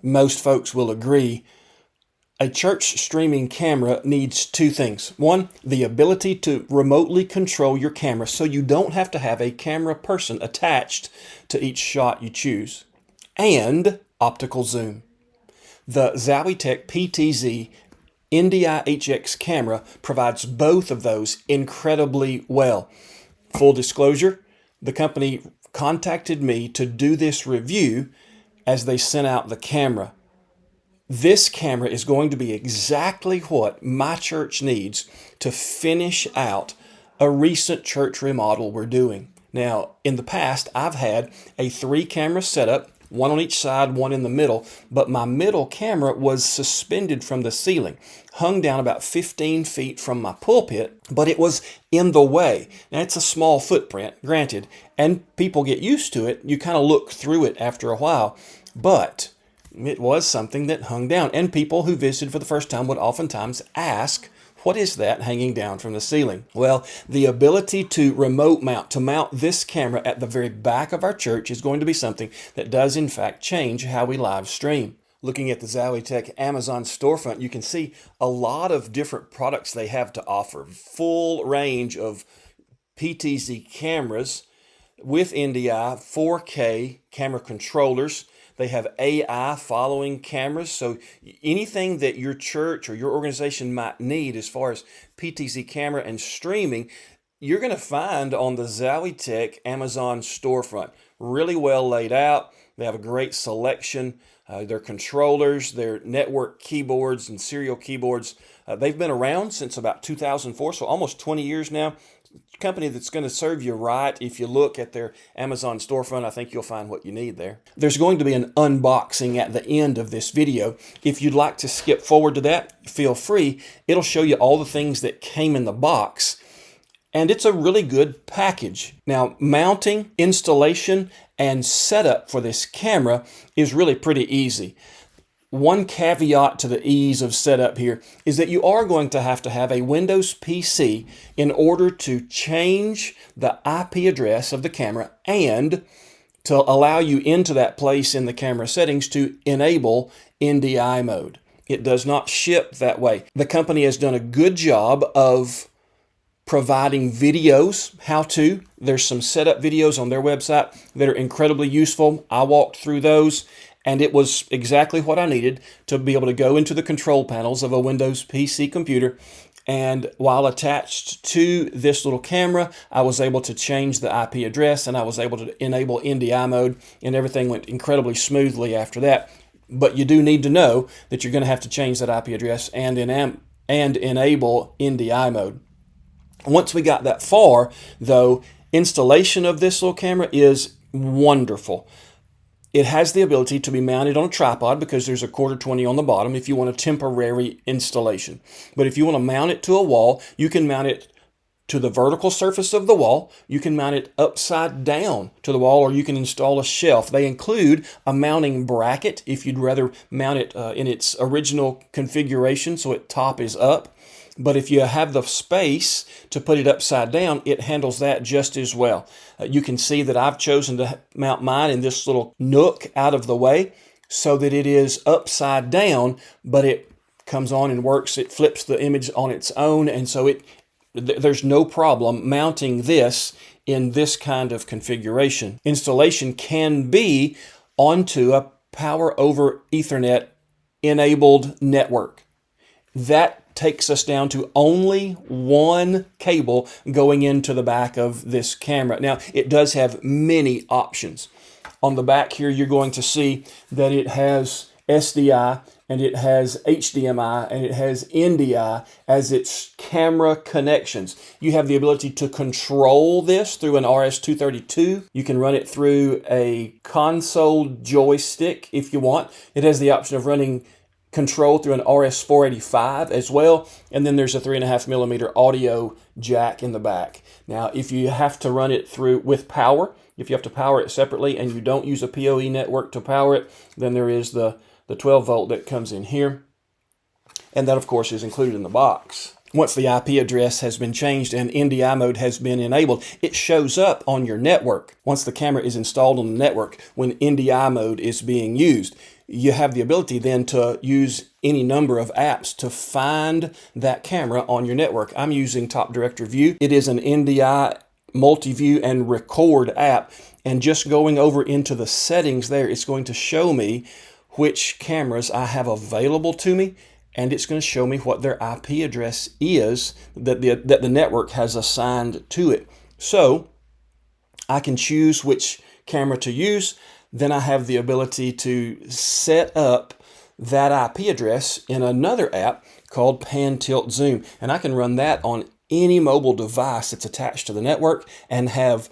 most folks will agree, a church streaming camera needs two things. One, the ability to remotely control your camera so you don't have to have a camera person attached to each shot you choose, and optical zoom. The Zowietek PTZ NDI HX camera provides both of those incredibly well. Full disclosure, the company contacted me to do this review as they sent out the camera. This camera is going to be exactly what my church needs to finish out a recent church remodel we're doing. Now, in the past, I've had a 3-camera setup, one on each side, one in the middle, but my middle camera was suspended from the ceiling, hung down about 15 feet from my pulpit, but it was in the way. Now, it's a small footprint, granted, and people get used to it. You kind of look through it after a while, but it was something that hung down, and people who visited for the first time would oftentimes ask, what is that hanging down from the ceiling? Well, the ability to remote mount, to mount this camera at the very back of our church is going to be something that does in fact change how we live stream. Looking at the Zowietek Amazon storefront, you can see a lot of different products they have to offer. Full range of PTZ cameras with NDI, 4K camera controllers. They have AI following cameras, so anything that your church or your organization might need as far as PTZ camera and streaming, you're going to find on the Zowietek Amazon storefront. Really well laid out. They have a great selection. Their controllers, their network keyboards and serial keyboards. They've been around since about 2004, so almost 20 years now. Company that's going to serve you right. If you look at their Amazon storefront, I think you'll find what you need there. There's going to be an unboxing at the end of this video. If you'd like to skip forward to that, feel free. It'll show you all the things that came in the box, and it's a really good package. Now, mounting, installation, and setup for this camera is really pretty easy. One caveat to the ease of setup here is that you are going to have a Windows PC in order to change the IP address of the camera and to allow you into that place in the camera settings to enable NDI mode. It does not ship that way. The company has done a good job of providing videos, how-to. There's some setup videos on their website that are incredibly useful. I walked through those, and it was exactly what I needed to be able to go into the control panels of a Windows PC computer. And while attached to this little camera, I was able to change the IP address, and I was able to enable NDI mode, and everything went incredibly smoothly after that. But you do need to know that you're going to have to change that IP address and enable NDI mode. Once we got that far, though, installation of this little camera is wonderful. It has the ability to be mounted on a tripod because there's a 1/4-20 on the bottom if you want a temporary installation. But if you want to mount it to a wall, you can mount it to the vertical surface of the wall. You can mount it upside down to the wall, or you can install a shelf. They include a mounting bracket if you'd rather mount it in its original configuration so its top is up. But if you have the space to put it upside down, it handles that just as well. You can see that I've chosen to mount mine in this little nook out of the way so that it is upside down, but it comes on and works. It flips the image on its own, and so there's no problem mounting this in this kind of configuration. Installation can be onto a Power over Ethernet enabled network. That takes us down to only one cable going into the back of this camera. Now, it does have many options. On the back here, you're going to see that it has SDI, and it has HDMI, and it has NDI as its camera connections. You have the ability to control this through an RS-232. You can run it through a console joystick if you want. It has the option of running control through an RS-485 as well, and then there's a 3.5mm audio jack in the back. Now, if you have to run it through with power, if you have to power it separately and you don't use a PoE network to power it, then there is the 12 volt that comes in here, and that of course is included in the box. once the IP address has been changed and NDI mode has been enabled, it shows up on your network. Once the camera is installed on the network, when NDI mode is being used, you have the ability then to use any number of apps to find that camera on your network. I'm using Top Director View. It is an NDI multi-view and record app, and just going over into the settings there, it's going to show me which cameras I have available to me, and it's going to show me what their IP address is that the network has assigned to it. So I can choose which camera to use. Then I have the ability to set up that IP address in another app called Pan Tilt Zoom, and I can run that on any mobile device that's attached to the network and have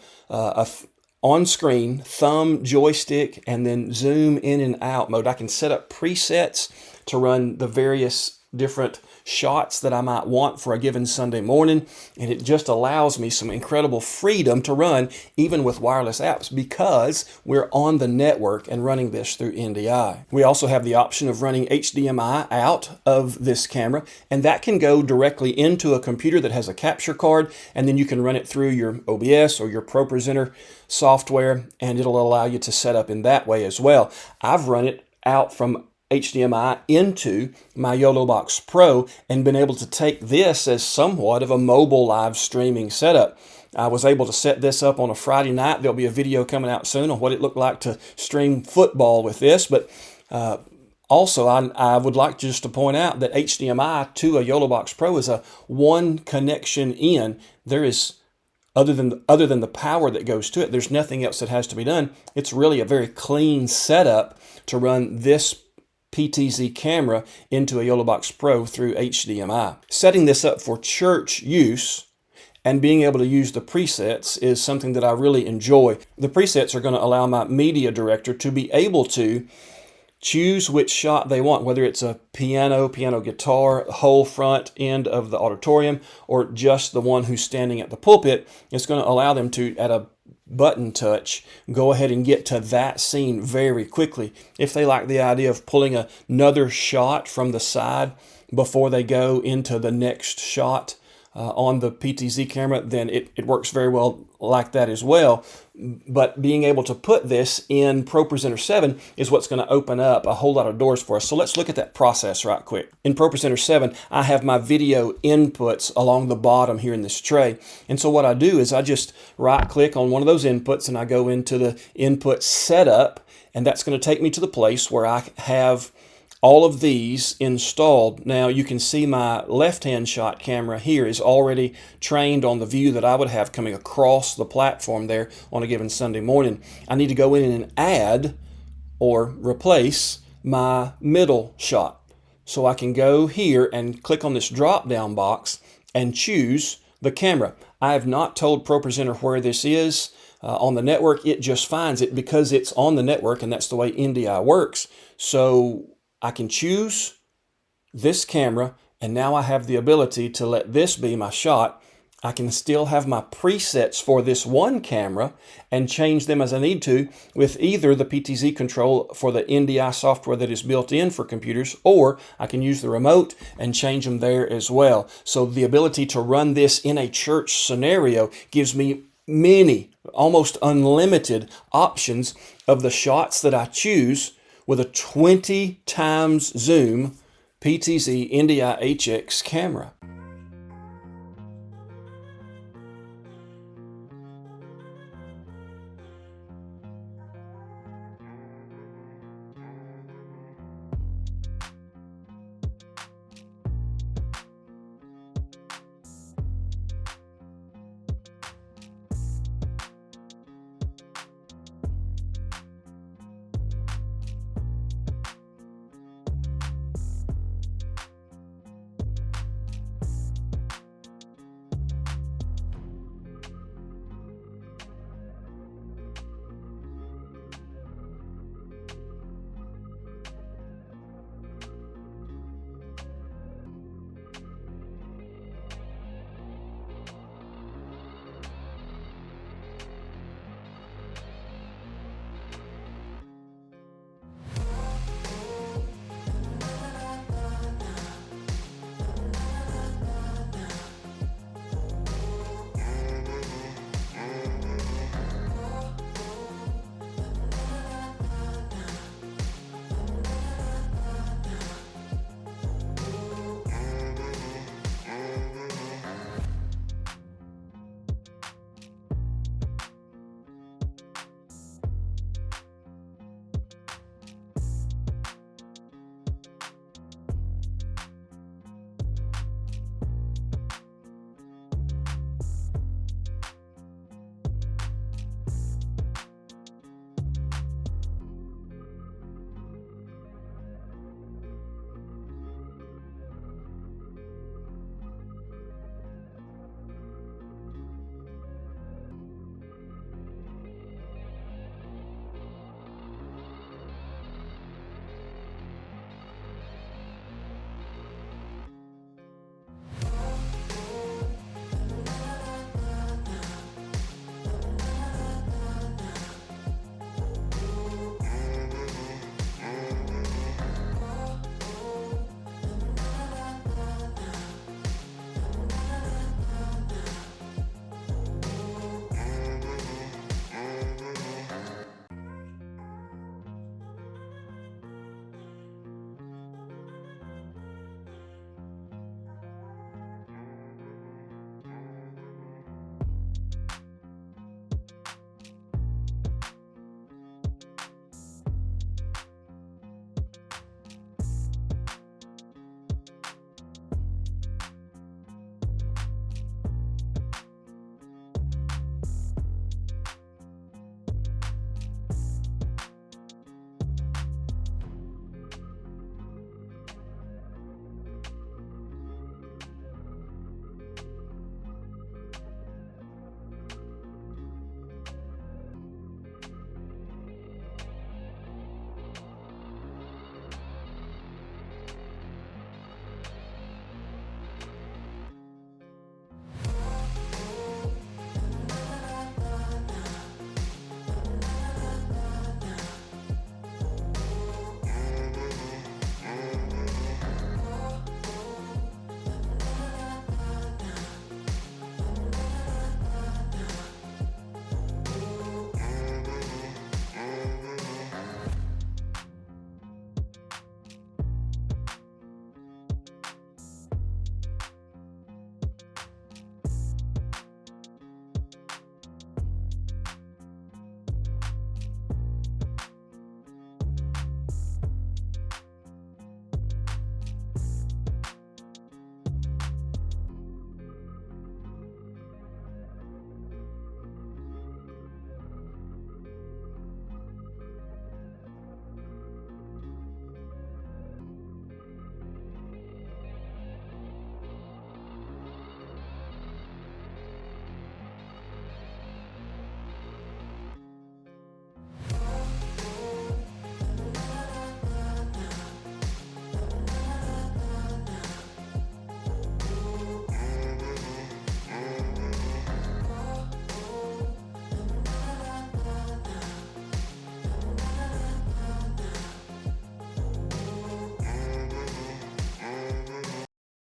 on-screen thumb, joystick, and then zoom in and out mode. I can set up presets to run the various different shots that I might want for a given Sunday morning, and it just allows me some incredible freedom to run even with wireless apps because we're on the network and running this through NDI. We also have the option of running HDMI out of this camera, and that can go directly into a computer that has a capture card, and then you can run it through your OBS or your ProPresenter software, and it'll allow you to set up in that way as well. I've run it out from HDMI into my YOLOBox Pro and been able to take this as somewhat of a mobile live streaming setup. I was able to set this up on a Friday night. There'll be a video coming out soon on what it looked like to stream football with this, but also I would like just to point out that HDMI to a YOLOBox Pro is a one connection in. There is other than the power that goes to it, there's nothing else that has to be done. It's really a very clean setup to run this PTZ camera into a YOLOBox Pro through HDMI. Setting this up for church use and being able to use the presets is something that I really enjoy. The presets are going to allow my media director to be able to choose which shot they want, whether it's a piano guitar, whole front end of the auditorium, or just the one who's standing at the pulpit. It's going to allow them to, at a button touch, go ahead and get to that scene very quickly. If they like the idea of pulling another shot from the side before they go into the next shot on the PTZ camera, then it works very well like that as well. But being able to put this in ProPresenter 7 is what's going to open up a whole lot of doors for us. So let's look at that process right quick. In ProPresenter 7, I have my video inputs along the bottom here in this tray. And so what I do is I just right click on one of those inputs and I go into the input setup, and that's going to take me to the place where I have all of these installed. Now you can see my left-hand shot camera here is already trained on the view that I would have coming across the platform there on a given Sunday morning. I need to go in and add or replace my middle shot. So I can go here and click on this drop-down box and choose the camera. I have not told ProPresenter where this is on the network. It just finds it because it's on the network, and that's the way NDI works. So I can choose this camera, and now I have the ability to let this be my shot. I can still have my presets for this one camera and change them as I need to with either the PTZ control for the NDI software that is built in for computers, or I can use the remote and change them there as well. So the ability to run this in a church scenario gives me many, almost unlimited options of the shots that I choose with a 20 times zoom PTZ NDI HX camera.